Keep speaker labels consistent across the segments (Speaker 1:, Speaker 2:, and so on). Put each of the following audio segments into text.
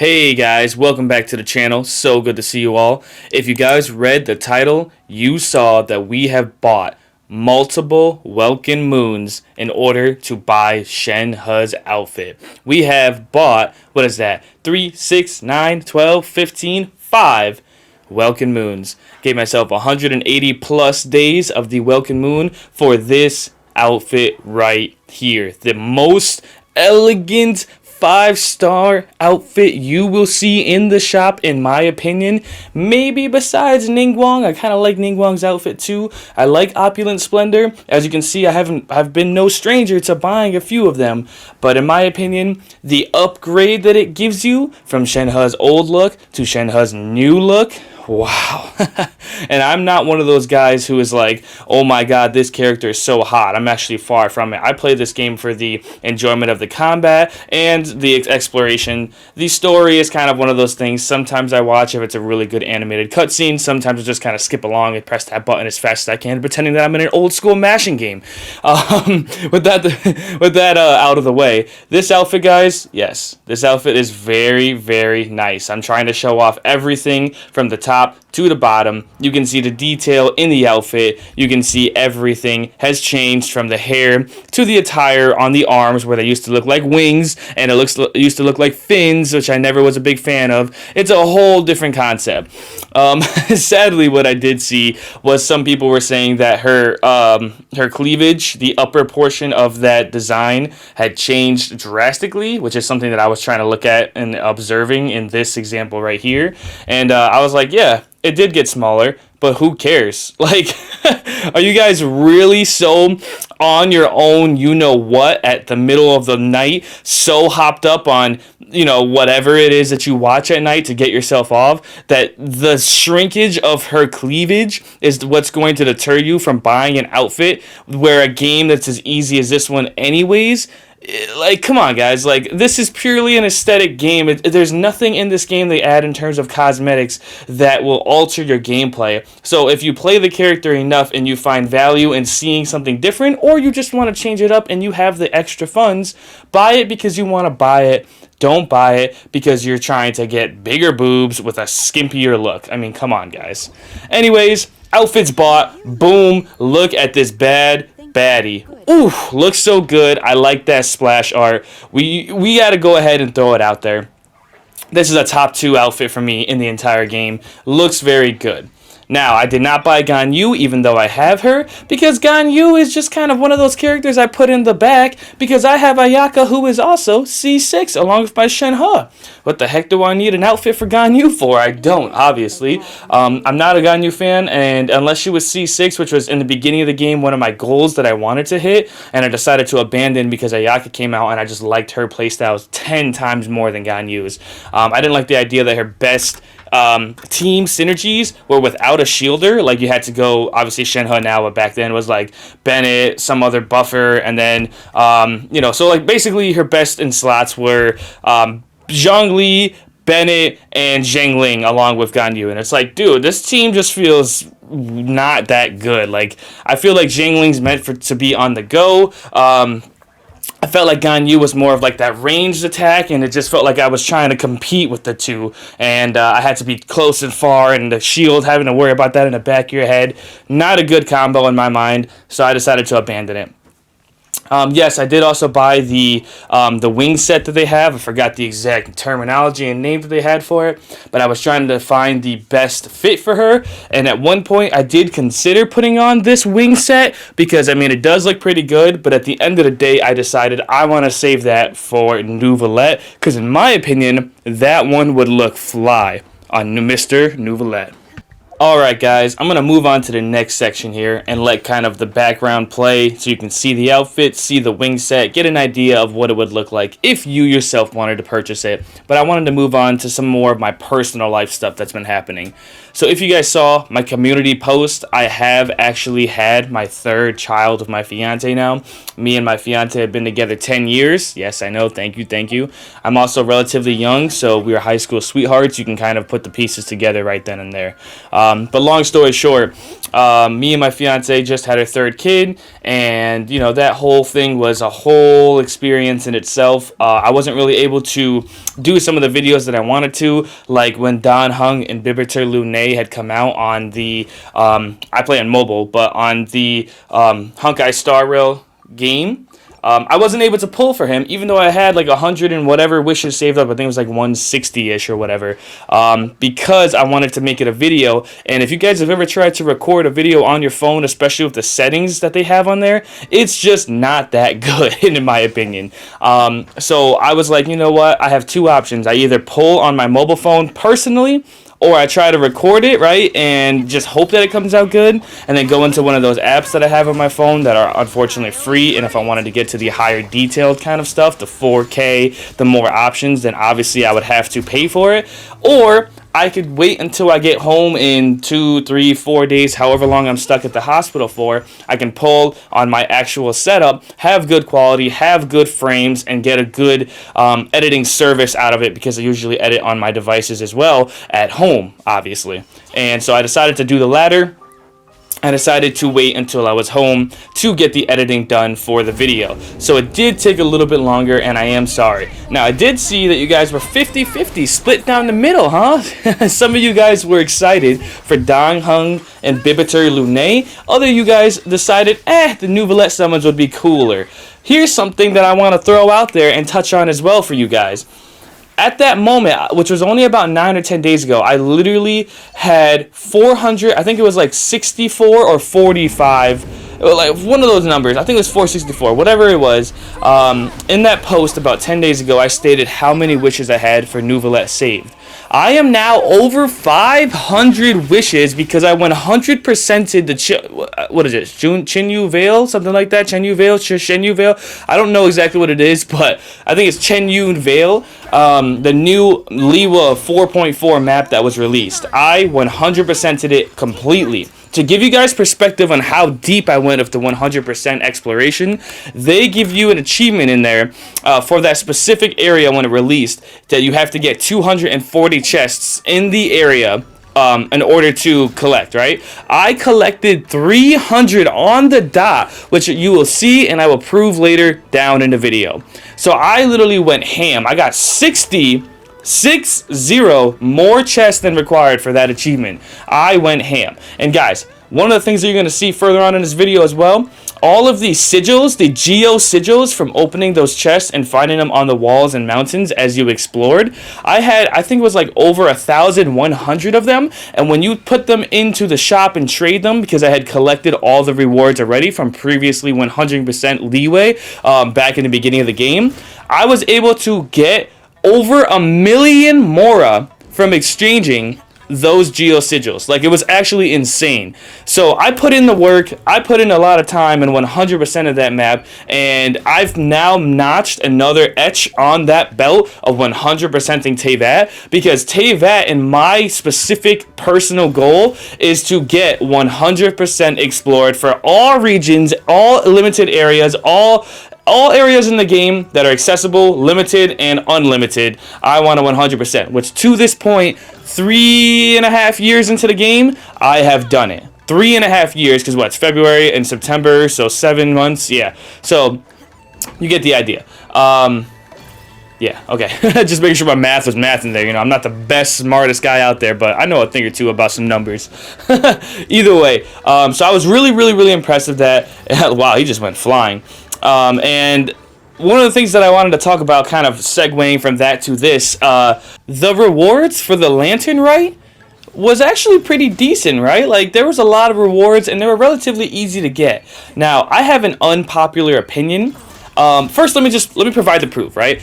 Speaker 1: Hey guys, welcome back to the channel. So good to see you all. If you guys read the title, you saw that we have bought multiple Welkin moons in order to buy Shenhe's outfit. We have bought, what is that, 3, 6, 9, 12, 15, 5 Welkin moons. Gave myself 180 plus days of the Welkin moon for this outfit right here. The most elegant 5-star outfit you will see in the shop, in my opinion. Maybe besides Ningguang. I kind of like Ningguang's outfit too. I like Opulent Splendor. As you can see, I've been no stranger to buying a few of them. But in my opinion, the upgrade that it gives you from Shenhe's old look to Shenhe's new look, wow. And I'm not one of those guys who is like, oh my god, this character is so hot. I'm actually far from it. I play this game for the enjoyment of the combat and the exploration. The story is kind of one of those things. Sometimes I watch if it's a really good animated cutscene. Sometimes I just kind of skip along and press that button as fast as I can, pretending that I'm in an old school mashing game. With that out of the way, this outfit, guys, yes, this outfit is very, very nice. I'm trying to show off everything from the top to the bottom. You can see the detail in the outfit. You can see everything has changed from the hair to the attire on the arms, where they used to look like wings and used to look like fins, which I never was a big fan of. It's a whole different concept. Sadly, what I did see was some people were saying that her cleavage, the upper portion of that design, had changed drastically, which is something that I was trying to look at and observing in this example right here. And I was like, yeah, it did get smaller, but who cares? Like, are you guys really so on your own, you know what, at the middle of the night, so hopped up on, you know, whatever it is that you watch at night to get yourself off, that the shrinkage of her cleavage is what's going to deter you from buying an outfit where a game that's as easy as this one anyways? Like, come on, guys. Like, this is purely an aesthetic game. There's nothing in this game they add in terms of cosmetics that will alter your gameplay. So if you play the character enough and you find value in seeing something different, or you just want to change it up and you have the extra funds, buy it because you want to buy it. Don't buy it because you're trying to get bigger boobs with a skimpier look. I mean, come on, guys. Anyways, outfits bought. Boom. Look at this baddie. Ooh, looks so good. I like that splash art. We got to go ahead and throw it out there. This is a top 2 outfit for me in the entire game. Looks very good. Now, I did not buy Ganyu, even though I have her, because Ganyu is just kind of one of those characters I put in the back, because I have Ayaka, who is also C6, along with my Shenhe. What the heck do I need an outfit for Ganyu for? I don't, obviously. I'm not a Ganyu fan, and unless she was C6, which was in the beginning of the game one of my goals that I wanted to hit, and I decided to abandon because Ayaka came out, and I just liked her playstyles 10 times more than Ganyu's. I didn't like the idea that her best team synergies were without a shielder. Like, you had to go, obviously Shenhe now, but back then was like Bennett, some other buffer, and then so like basically her best in slots were Zhongli, Bennett, and Zhengling along with Ganyu. And it's like, dude, this team just feels not that good. Like, I feel like Zhengling's meant to be on the go. I felt like Ganyu was more of like that ranged attack, and it just felt like I was trying to compete with the two, and I had to be close and far, and the shield, having to worry about that in the back of your head. Not a good combo in my mind, so I decided to abandon it. Yes, I did also buy the wing set that they have. I forgot the exact terminology and name that they had for it, but I was trying to find the best fit for her, and at one point I did consider putting on this wing set because, I mean, it does look pretty good, but at the end of the day I decided I want to save that for Nouvellette, because in my opinion that one would look fly on Mr. Nouvellette. Alright guys, I'm going to move on to the next section here and let kind of the background play so you can see the outfit, see the wing set, get an idea of what it would look like if you yourself wanted to purchase it. But I wanted to move on to some more of my personal life stuff that's been happening. So if you guys saw my community post, I have actually had my 3rd child with my fiance now. Me and my fiance have been together 10 years. Yes, I know. Thank you. I'm also relatively young, so we were high school sweethearts. You can kind of put the pieces together right then and there. But long story short, me and my fiance just had our third kid, and you know that whole thing was a whole experience in itself. I wasn't really able to do some of the videos that I wanted to, like when Dan Heng and Bibiter Lune had come out on the I play on mobile, but on the Honkai Star Rail game. I wasn't able to pull for him, even though I had like 100 and whatever wishes saved up. I think it was like 160-ish or whatever, because I wanted to make it a video. And if you guys have ever tried to record a video on your phone, especially with the settings that they have on there, it's just not that good, in my opinion. So I was like, you know what? I have two options. I either pull on my mobile phone personally, or I try to record it, right, and just hope that it comes out good, and then go into one of those apps that I have on my phone that are unfortunately free, and if I wanted to get to the higher detailed kind of stuff, the 4K, the more options, then obviously I would have to pay for it, or I could wait until I get home in 2, 3, 4 days, however long I'm stuck at the hospital for. I can pull on my actual setup, have good quality, have good frames, and get a good editing service out of it, because I usually edit on my devices as well at home, obviously. And so I decided to do the latter. I decided to wait until I was home to get the editing done for the video. So it did take a little bit longer, and I am sorry. Now, I did see that you guys were 50-50, split down the middle, huh? Some of you guys were excited for Dan Heng and Bibiter Lune. Other you guys decided, the Nouvellette summons would be cooler. Here's something that I want to throw out there and touch on as well for you guys. At that moment, which was only about 9 or 10 days ago, I literally had 400, I think it was like 64 or 45, like one of those numbers. I think it was 464, whatever it was. In that post about 10 days ago, I stated how many wishes I had for Nouvellette saved. I am now over 500 wishes because I 100%ed the what is it? Chenyu Vale, something like that. Chenyu Vale. I don't know exactly what it is, but I think it's Chenyu Vale, the new Liwa 4.4 map that was released. I 100%ed it completely. To give you guys perspective on how deep I went with the 100% exploration, they give you an achievement in there for that specific area when it released, that you have to get 240 chests in the area in order to collect, right? I collected 300 on the dot, which you will see and I will prove later down in the video. So I literally went ham. I got 60 more chests than required for that achievement. I went ham. And guys, one of the things that you're going to see further on in this video as well, all of these sigils, the geo sigils from opening those chests and finding them on the walls and mountains as you explored, I think it was like over 1,100 of them. And when you put them into the shop and trade them, because I had collected all the rewards already from previously 100% leeway back in the beginning of the game, I was able to get over 1 million mora from exchanging those geo sigils. Like, it was actually insane. So I put in the work, I put in a lot of time and 100% of that map, and I've now notched another etch on that belt of 100%ing Teyvat, because Teyvat, in my specific personal goal, is to get 100% explored for all regions, all limited areas, all areas in the game that are accessible, limited, and unlimited. I want a 100%, which to this point, 3.5 years into the game, I have done it. 3.5 years, because it's February and September, so 7 months, yeah. So, you get the idea. Yeah, okay. Just making sure my math was math in there. You know, I'm not the best, smartest guy out there, but I know a thing or two about some numbers. Either way, so I was really impressed with that. Wow, he just went flying. And one of the things that I wanted to talk about, kind of segueing from that to this, the rewards for the Lantern Rite was actually pretty decent, right? Like, there was a lot of rewards, and they were relatively easy to get. Now, I have an unpopular opinion. First, let me provide the proof, right?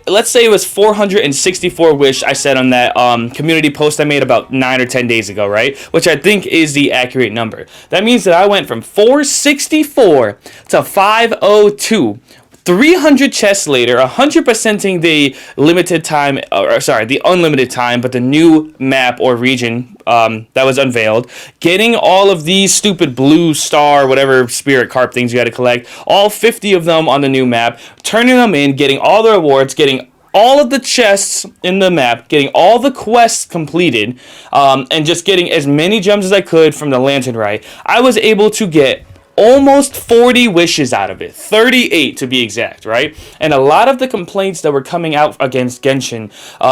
Speaker 1: Let's say it was 464 wish I said on that community post I made about 9 or 10 days ago, right? Which I think is the accurate number. That means that I went from 464 to 502. 300 chests later, 100%ing the limited time, the unlimited time, but the new map or region that was unveiled, getting all of these stupid blue star, whatever spirit carp things you had to collect, all 50 of them on the new map, turning them in, getting all the rewards, getting all of the chests in the map, getting all the quests completed, and just getting as many gems as I could from the lantern rite, I was able to get almost 40 wishes out of it, 38 to be exact, right? And a lot of the complaints that were coming out against Genshin,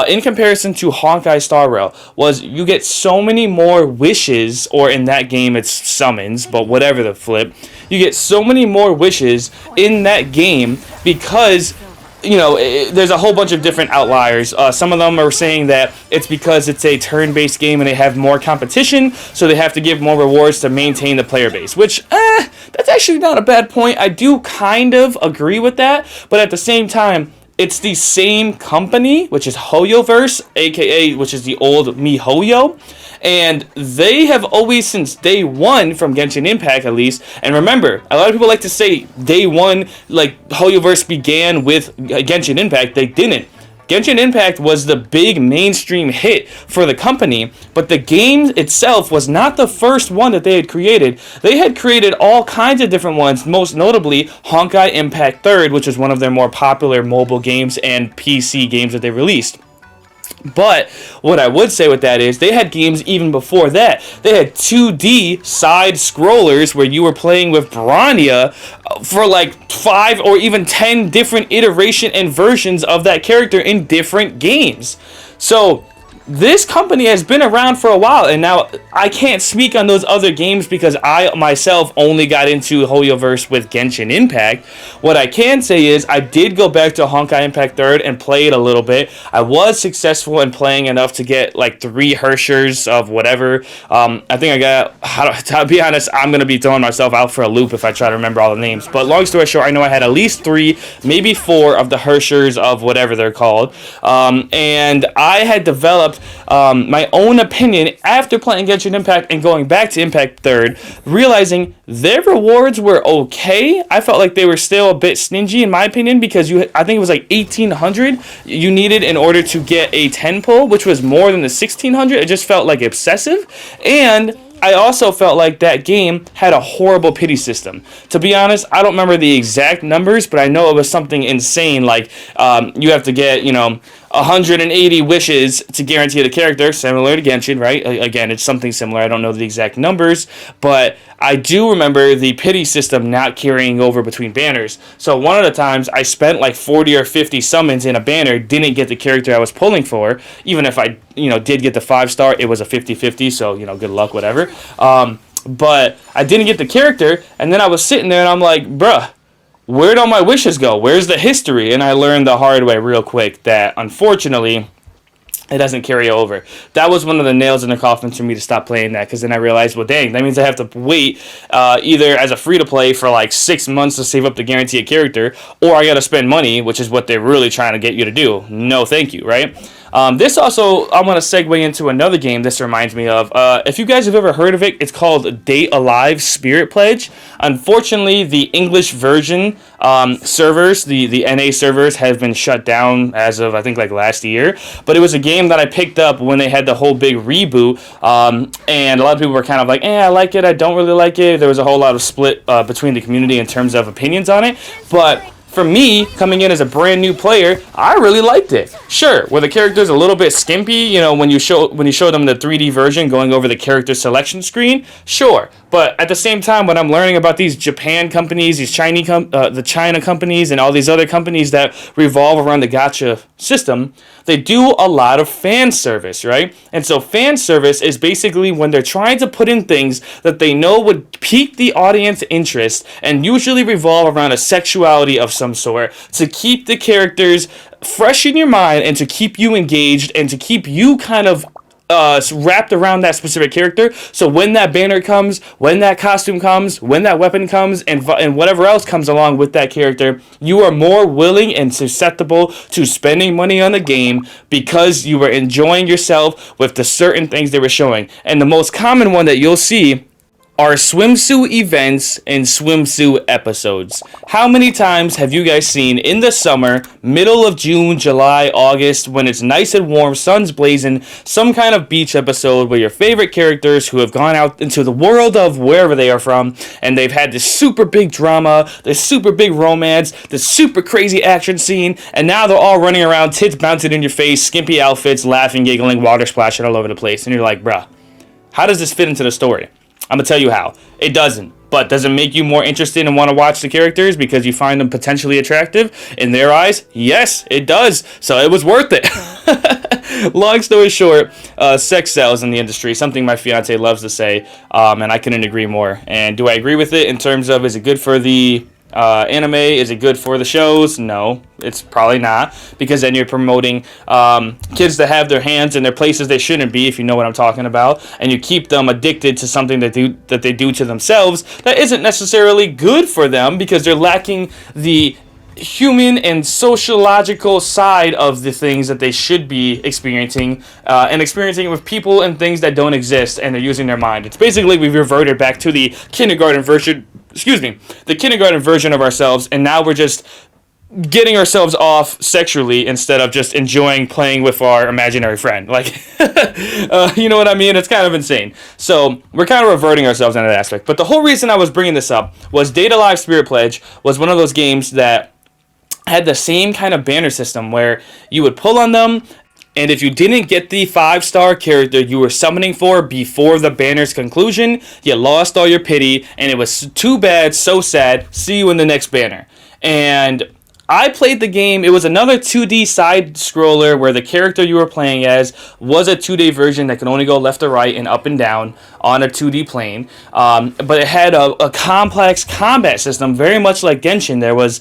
Speaker 1: in comparison to Honkai Star Rail, was you get so many more wishes, or in that game it's summons, but whatever the flip, you get so many more wishes in that game because there's a whole bunch of different outliers. Some of them are saying that it's because it's a turn-based game and they have more competition, so they have to give more rewards to maintain the player base, which, that's actually not a bad point. I do kind of agree with that, but at the same time, it's the same company, which is Hoyoverse, aka, which is the old MiHoYo, and they have always, since day one, from Genshin Impact at least, and remember, a lot of people like to say day one, like, Hoyoverse began with Genshin Impact. They didn't. Genshin Impact was the big mainstream hit for the company, but the game itself was not the first one that they had created. They had created all kinds of different ones, most notably Honkai Impact 3rd, which is one of their more popular mobile games and PC games that they released. But what I would say with that is they had games even before that. They had 2D side scrollers where you were playing with Bronya for like 5 or even 10 different iteration and versions of that character in different games. So this company has been around for a while, and now I can't speak on those other games because I myself only got into Hoyoverse with Genshin Impact. What I can say is I did go back to Honkai Impact 3rd and play it a little bit. I was successful in playing enough to get like 3 Hershers of whatever. I think I got, to be honest, I'm going to be throwing myself out for a loop if I try to remember all the names. But long story short, I know I had at least 3, maybe 4 of the Hershers of whatever they're called. And I had developed my own opinion after playing Genshin Impact and going back to Impact 3rd, realizing their rewards were okay. I felt like they were still a bit stingy in my opinion because I think it was like 1,800 you needed in order to get a 10 pull, which was more than the 1,600. It just felt like excessive. And I also felt like that game had a horrible pity system. To be honest, I don't remember the exact numbers, but I know it was something insane, like you have to get, 180 wishes to guarantee the character, similar to Genshin, right? Again, it's something similar. I don't know the exact numbers, but I do remember the pity system not carrying over between banners. So one of the times I spent like 40 or 50 summons in a banner, didn't get the character I was pulling for. Even if I, did get the 5-star, it was a 50-50, so, good luck, whatever. But I didn't get the character, and then I was sitting there and I'm like, bruh, where'd all my wishes go? Where's the history? And I learned the hard way real quick that, unfortunately, it doesn't carry over. That was one of the nails in the coffin for me to stop playing that, because then I realized, well, dang, that means I have to wait either as a free-to-play for like 6 months to save up to guarantee a character, or I got to spend money, which is what they're really trying to get you to do. No, thank you, right? This also, I want to segue into another game this reminds me of. If you guys have ever heard of it, it's called Date Alive Spirit Pledge. Unfortunately, the English version servers, the NA servers, have been shut down as of, I think, like last year. But it was a game that I picked up when they had the whole big reboot. And a lot of people were kind of like, I like it, I don't really like it. There was a whole lot of split between the community in terms of opinions on it. But for me, coming in as a brand new player, I really liked it. Sure, were the characters a little bit skimpy, when you show them the 3D version going over the character selection screen? Sure, but at the same time, when I'm learning about these Japan companies, these the China companies, and all these other companies that revolve around the gacha system, they do a lot of fan service, right? And so fan service is basically when they're trying to put in things that they know would pique the audience interest and usually revolve around a sexuality of some sort to keep the characters fresh in your mind and to keep you engaged and to keep you kind of wrapped around that specific character. So when that banner comes, when that costume comes, when that weapon comes, and whatever else comes along with that character, you are more willing and susceptible to spending money on the game because you were enjoying yourself with the certain things they were showing. And the most common one that you'll see are swimsuit events and swimsuit episodes. How many times have you guys seen in the summer, middle of June, July, August, when it's nice and warm, sun's blazing, some kind of beach episode where your favorite characters who have gone out into the world of wherever they are from, and they've had this super big drama, this super big romance, this super crazy action scene, and now they're all running around, tits bouncing in your face, skimpy outfits, laughing, giggling, water splashing all over the place, and you're like, bruh, how does this fit into the story? I'm going to tell you how. It doesn't. But does it make you more interested and want to watch the characters because you find them potentially attractive? In their eyes, yes, it does. So it was worth it. Long story short, sex sells in the industry, something my fiance loves to say, and I couldn't agree more. And do I agree with it in terms of, is it good for the anime? Is it good for the shows? No, it's probably not, because then you're promoting kids that have their hands in their places they shouldn't be, if you know what I'm talking about, and you keep them addicted to something that they do to themselves that isn't necessarily good for them, because they're lacking the human and sociological side of the things that they should be experiencing, and experiencing it with people and things that don't exist, and they're using their mind. It's basically, we've reverted back to the kindergarten version of ourselves, and now we're just getting ourselves off sexually instead of just enjoying playing with our imaginary friend. Like, you know what I mean? It's kind of insane. So we're kind of reverting ourselves in that aspect. But the whole reason I was bringing this up was Data Live Spirit Pledge was one of those games that had the same kind of banner system where you would pull on them, and if you didn't get the 5-star character you were summoning for before the banner's conclusion, you lost all your pity, and it was too bad, so sad, see you in the next banner. And I played the game. It was another 2D side scroller where the character you were playing as was a 2D version that could only go left or right and up and down on a 2D plane. But it had a complex combat system, very much like Genshin. There was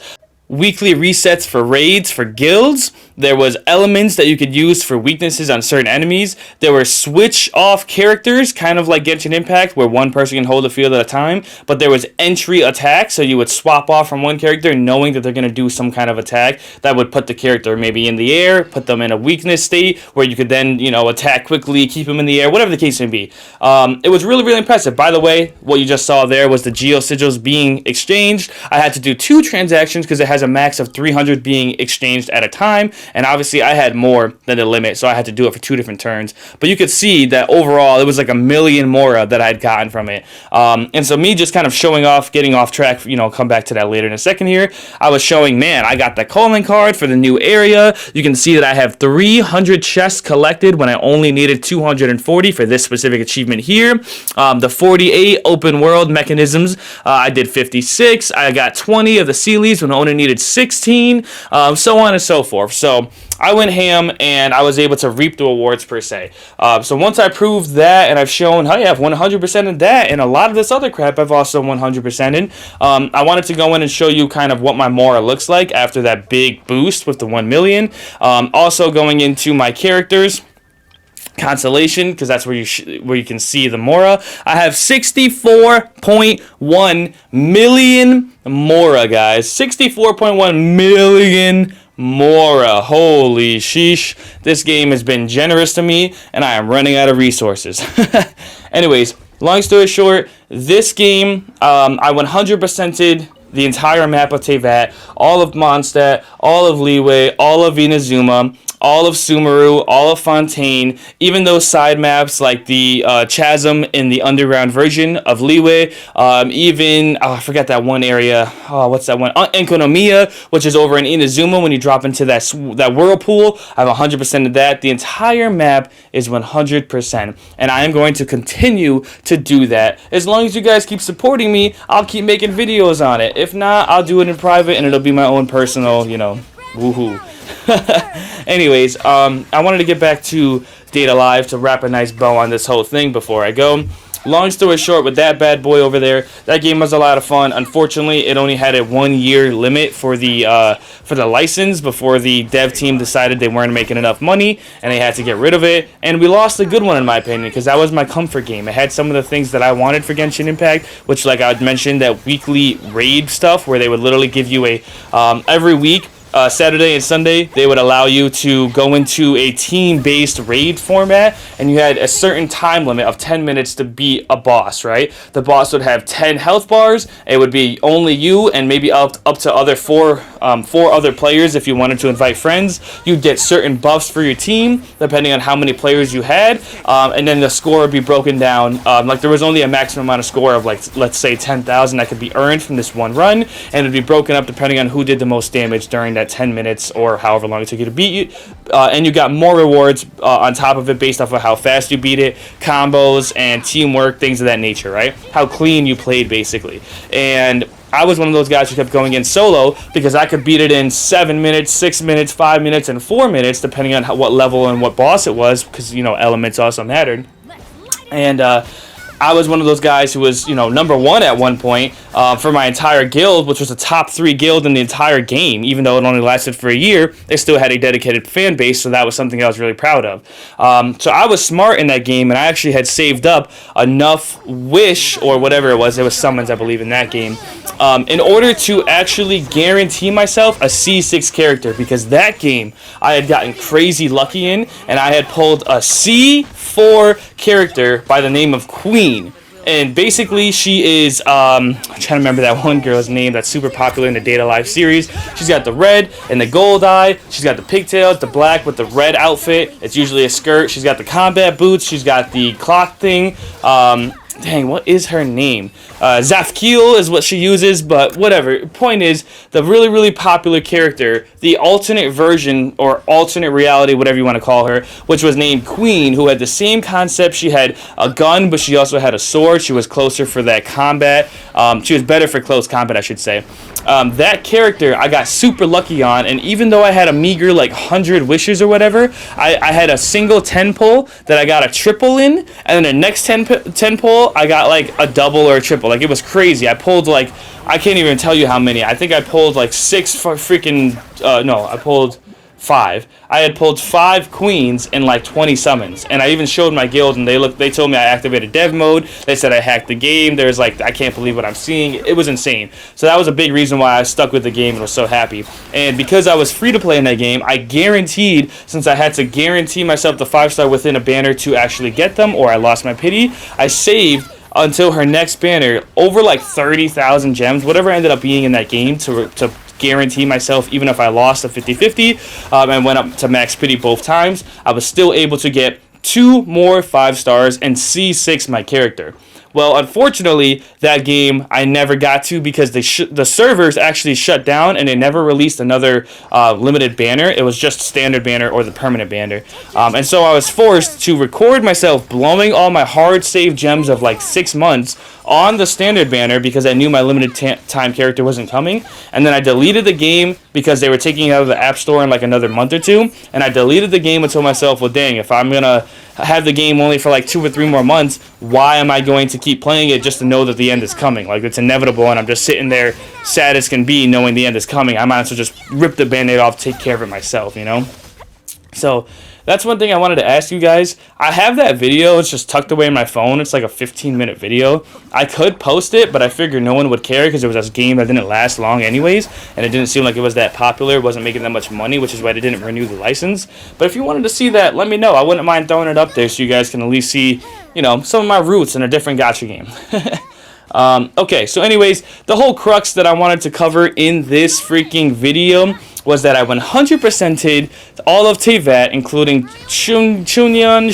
Speaker 1: weekly resets for raids, for guilds. There was elements that you could use for weaknesses on certain enemies. There were switch-off characters, kind of like Genshin Impact, where one person can hold the field at a time. But there was entry attack, so you would swap off from one character knowing that they're going to do some kind of attack that would put the character maybe in the air, put them in a weakness state, where you could then, attack quickly, keep them in the air, whatever the case may be. It was really, really impressive. By the way, what you just saw there was the Geo Sigils being exchanged. I had to do 2 transactions because it has a max of 300 being exchanged at a time, and obviously I had more than the limit, so I had to do it for 2 different turns. But you could see that overall it was like 1 million Mora that I'd gotten from it. And so me just kind of showing off, getting off track, come back to that later in a second here. I was showing, man, I got the calling card for the new area. You can see that I have 300 chests collected when I only needed 240 for this specific achievement here. The 48 open world mechanisms, I did 56. I got 20 of the Sealies when I only needed 16, so on and so forth. So I went ham, and I was able to reap the rewards per se. So once I proved that, and I've shown, hey, I've 100% in that, and a lot of this other crap I've also 100% in, I wanted to go in and show you kind of what my Mora looks like after that big boost with the 1 million. Also going into my characters, constellation, because that's where you can see the Mora. I have 64.1 million Mora, guys. 64.1 million Mora. Holy sheesh. This game has been generous to me, and I am running out of resources. Anyways, long story short, this game, I 100%ed the entire map of Teyvat, all of Mondstadt, all of Liyue, all of Inazuma, all of Sumeru, all of Fontaine, even those side maps like the Chasm in the underground version of Liyue, I forgot that one area, what's that one? Enkonomiya, which is over in Inazuma when you drop into that whirlpool. I have 100% of that. The entire map is 100%, and I am going to continue to do that. As long as you guys keep supporting me, I'll keep making videos on it. If not, I'll do it in private, and it'll be my own personal, woohoo. Anyways, I wanted to get back to Data Live to wrap a nice bow on this whole thing before I go. Long story short, with that bad boy over there, that game was a lot of fun. Unfortunately, it only had a 1-year limit for the license before the dev team decided they weren't making enough money, and they had to get rid of it. And we lost a good one, in my opinion, because that was my comfort game. It had some of the things that I wanted for Genshin Impact, which, like I mentioned, that weekly raid stuff where they would literally give you every week Saturday and Sunday, they would allow you to go into a team-based raid format, and you had a certain time limit of 10 minutes to beat a boss, right? The boss would have 10 health bars. It would be only you and maybe up to other four other players if you wanted to invite friends. You'd get certain buffs for your team, depending on how many players you had, and then the score would be broken down. Like, there was only a maximum amount of score of, like, let's say 10,000 that could be earned from this one run, and it would be broken up depending on who did the most damage during that 10 minutes or however long it took you to beat you, and you got more rewards on top of it based off of how fast you beat it, combos and teamwork, things of that nature, right? How clean you played, basically. And I was one of those guys who kept going in solo because I could beat it in 7 minutes, 6 minutes, 5 minutes, and 4 minutes, depending on what level and what boss it was, because, you know, elements also mattered. And I was one of those guys who was, you know, number one at one point for my entire guild, which was a top 3 guild in the entire game. Even though it only lasted for a year, it still had a dedicated fan base, so that was something I was really proud of. So I was smart in that game, and I actually had saved up enough wish, or whatever it was summons, I believe, in that game, in order to actually guarantee myself a C6 character, because that game I had gotten crazy lucky in, and I had pulled a C4 character by the name of Queen. And basically, she is, I'm trying to remember that one girl's name that's super popular in the Data Life series. She's got the red and the gold eye. She's got the pigtails, the black with the red outfit. It's usually a skirt. She's got the combat boots. She's got the clock thing. Dang, what is her name? Zafkiel is what she uses, but whatever. Point is, the really, really popular character, the alternate version, or alternate reality, whatever you want to call her, which was named Queen, who had the same concept. She had a gun, but she also had a sword. She was closer for that combat. She was better for close combat, I should say. That character I got super lucky on, and even though I had a meager, like, 100 wishes or whatever, I had a single 10 pull that I got a triple in, and then the next 10 pull, I got, like, a double or a triple. Like, it was crazy. I pulled, like, I can't even tell you how many. I think I pulled, like, 6 freaking, no, I pulled 5. I had pulled 5 queens in like 20 summons, and I even showed my guild, and they told me I activated dev mode. They said I hacked the game. There's like, I can't believe what I'm seeing. It was insane. So that was a big reason why I stuck with the game and was so happy. And because I was free to play in that game, I guaranteed, since I had to guarantee myself the 5-star within a banner to actually get them, or I lost my pity, I saved until her next banner over like 30,000 gems, whatever ended up being in that game, to guarantee myself, even if I lost a 50-50 and went up to max pity both times, I was still able to get 2 more 5 stars and C6 my character. Well, unfortunately, that game I never got to because the servers actually shut down, and they never released another limited banner. It was just standard banner or the permanent banner. And so I was forced to record myself blowing all my hard save gems of like 6 months on the standard banner because I knew my limited time character wasn't coming. And then I deleted the game because they were taking it out of the App Store in like another month or 2. And I deleted the game and told myself, well, dang, if I'm going to have the game only for like 2 or 3 more months, why am I going to keep playing it just to know that the end is coming? Like, it's inevitable, and I'm just sitting there sad as can be knowing the end is coming. I might as well just rip the band-aid off, take care of it myself, you know? So that's one thing I wanted to ask you guys. I have that video. It's just tucked away in my phone. It's like a 15-minute video. I could post it, but I figured no one would care because it was a game that didn't last long anyways, and it didn't seem like it was that popular. It wasn't making that much money, which is why they didn't renew the license. But if you wanted to see that, let me know. I wouldn't mind throwing it up there so you guys can at least see, you know, some of my roots in a different gacha game. Okay, so anyways, the whole crux that I wanted to cover in this freaking video was that I 100%ed all of Teyvat, including Shunyan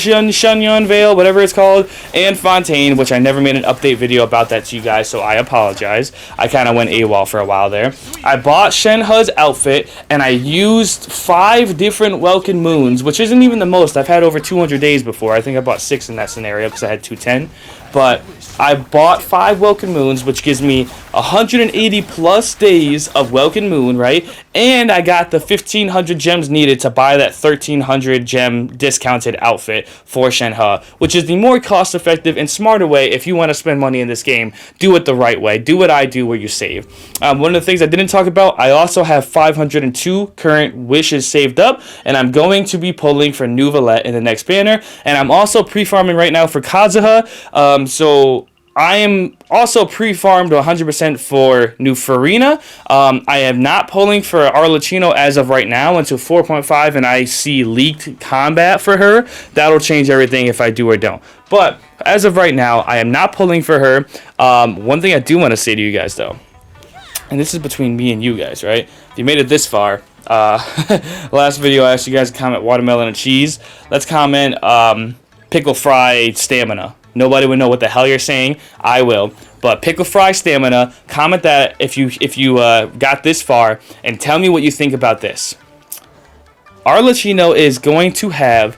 Speaker 1: Vale, whatever it's called, and Fontaine, which I never made an update video about that to you guys, so I apologize. I kind of went AWOL for a while there. I bought Shenhe's outfit, and I used 5 different Welkin moons, which isn't even the most. I've had over 200 days before. I think I bought 6 in that scenario because I had 210. But I bought 5 Welkin moons, which gives me 180 plus days of Welkin moon, right? And I got the 1,500 gems needed to buy that 1,300 gem discounted outfit for Shenhe, which is the more cost-effective and smarter way if you want to spend money in this game. Do it the right way. Do what I do where you save. One of the things I didn't talk about, I also have 502 current wishes saved up, and I'm going to be pulling for New Valette in the next banner, and I'm also pre-farming right now for Kazuha. So I am also pre-farmed 100% for new Farina. I am not pulling for Arlecchino as of right now until 4.5, and I see leaked combat for her. That'll change everything if I do or don't. But as of right now, I am not pulling for her. One thing I do want to say to you guys, though, and this is between me and you guys, right? If you made it this far, last video I asked you guys to comment watermelon and cheese. Let's comment pickle fry stamina. Nobody would know what the hell you're saying. I will. But pickle fry stamina, comment that if you got this far, and tell me what you think about this. Arlecchino is going to have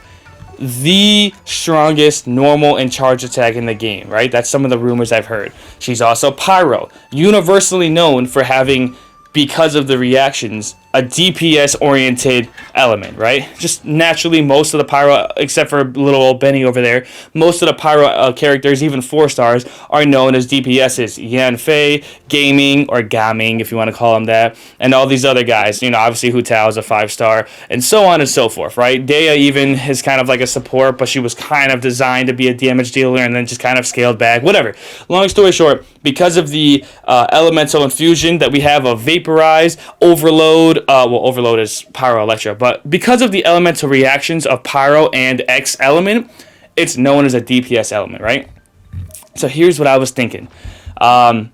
Speaker 1: the strongest normal and charge attack in the game, right? That's some of the rumors I've heard. She's also Pyro, universally known for having, because of the reactions, a DPS oriented element, right? Just naturally, most of the Pyro, except for little old Benny over there, most of the Pyro characters, even 4 stars, are known as DPSs. Yan Fei, Gaming, or Gaming, if you want to call him that, and all these other guys. You know, obviously Hu Tao is a 5-star, and so on and so forth, right? Dea even is kind of like a support, but she was kind of designed to be a damage dealer and then just kind of scaled back, whatever. Long story short, because of the elemental infusion that we have of Vaporize, Overload, Overload is Pyro Electra, but because of the elemental reactions of Pyro and X element, it's known as a DPS element, right? So here's what I was thinking. I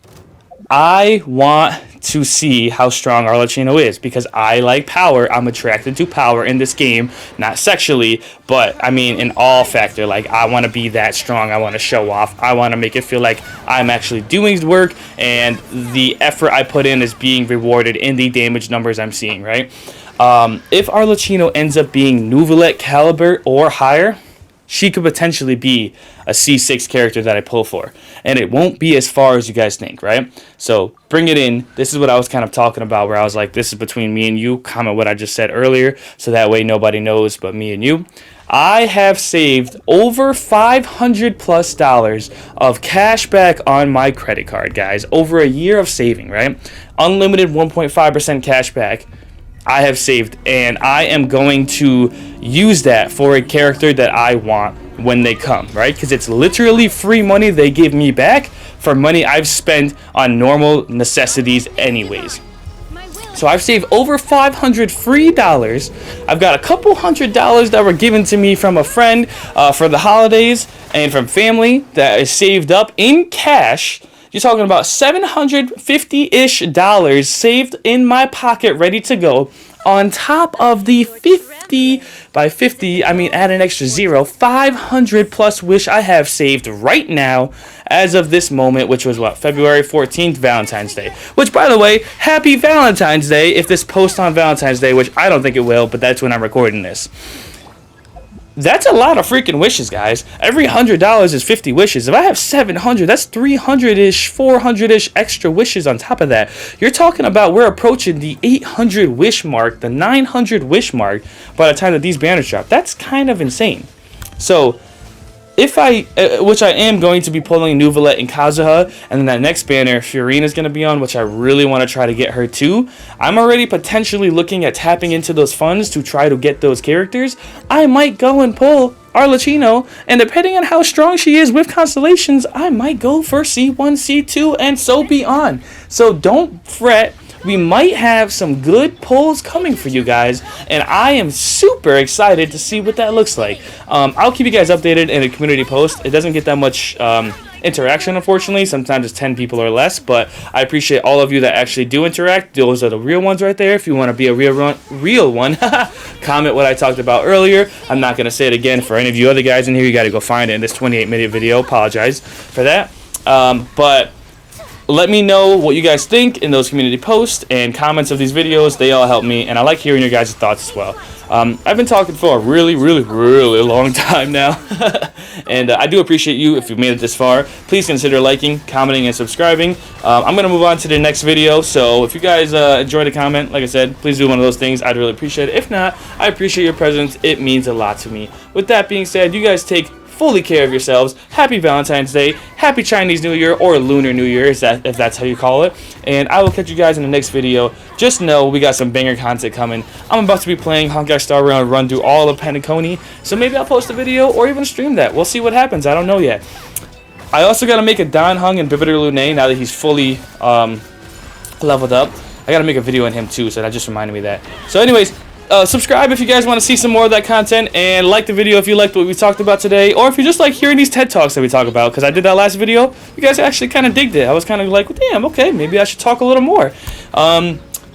Speaker 1: want to see how strong Arlecchino is because I like power. I'm attracted to power in this game, not sexually, but I mean in all factor. Like, I want to be that strong. I want to show off. I want to make it feel like I'm actually doing work and the effort I put in is being rewarded in the damage numbers I'm seeing, right? If Arlecchino ends up being Nouvelette caliber or higher, she could potentially be a C6 character that I pull for. And it won't be as far as you guys think, right? So bring it in. This is what I was kind of talking about, where I was like, this is between me and you. Comment what I just said earlier, so that way nobody knows but me and you. I have saved over $500+ of cash back on my credit card, guys. Over a year of saving, right? Unlimited 1.5% cash back. I have saved, and I am going to use that for a character that I want when they come, right? Because it's literally free money they give me back for money I've spent on normal necessities anyways. So I've saved over $500 free dollars. I've got a couple $100 that were given to me from a friend for the holidays and from family that is saved up in cash. You're talking about $750-ish dollars saved in my pocket, ready to go, on top of the 50 by 50, I mean add an extra 0, 500+ wish I have saved right now as of this moment, which was what, February 14th, Valentine's Day. Which, by the way, happy Valentine's Day if this posts on Valentine's Day, which I don't think it will, but that's when I'm recording this. That's a lot of freaking wishes, guys. Every $100 is 50 wishes. If I have 700, that's 300-ish, 400-ish extra wishes on top of that. You're talking about we're approaching the 800 wish mark, the 900 wish mark by the time that these banners drop. That's kind of insane. So, if I, which I am going to be pulling Nouvelette and Kazuha, and then that next banner, Fiorina is going to be on, which I really want to try to get her too. I'm already potentially looking at tapping into those funds to try to get those characters. I might go and pull Arlecchino, and depending on how strong she is with constellations, I might go for C1, C2, and so be on. So don't fret. We might have some good pulls coming for you guys, and I am super excited to see what that looks like. I'll keep you guys updated in a community post. It doesn't get that much interaction, unfortunately. Sometimes it's 10 people or less, but I appreciate all of you that actually do interact. Those are the real ones right there. If you want to be a real one, comment what I talked about earlier. I'm not going to say it again. For any of you other guys in here, you got to go find it in this 28-minute video. Apologize for that. But let me know what you guys think in those community posts and comments of these videos. They all help me, and I like hearing your guys' thoughts as well. I've been talking for a really long time now, and I do appreciate you if you've made it this far. Please consider liking, commenting, and subscribing. I'm going to move on to the next video, so if you guys enjoyed the comment, like I said, please do one of those things. I'd really appreciate it. If not, I appreciate your presence. It means a lot to me. With that being said, you guys take fully care of yourselves. Happy Valentine's Day, Happy Chinese New Year, or Lunar New Year, if that's how you call it. And I will catch you guys in the next video. Just know we got some banger content coming. I'm about to be playing Honkai Star Rail, run through all of Penacony, so maybe I'll post a video or even stream that. We'll see what happens. I don't know yet. I also got to make a Don Hung and Bibiter Lune now that he's fully leveled up. I got to make a video on him too, so that just reminded me of that. So anyways, subscribe if you guys want to see some more of that content, and like the video if you liked what we talked about today, or if you just like hearing these TED Talks that we talk about, because I did that last video. You guys actually kind of digged it. I was kind of like, well, damn, okay, maybe I should talk a little more.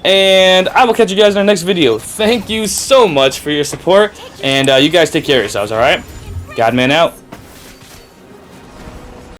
Speaker 1: And I will catch you guys in our next video. Thank you so much for your support, and you guys take care of yourselves, alright? Godman out.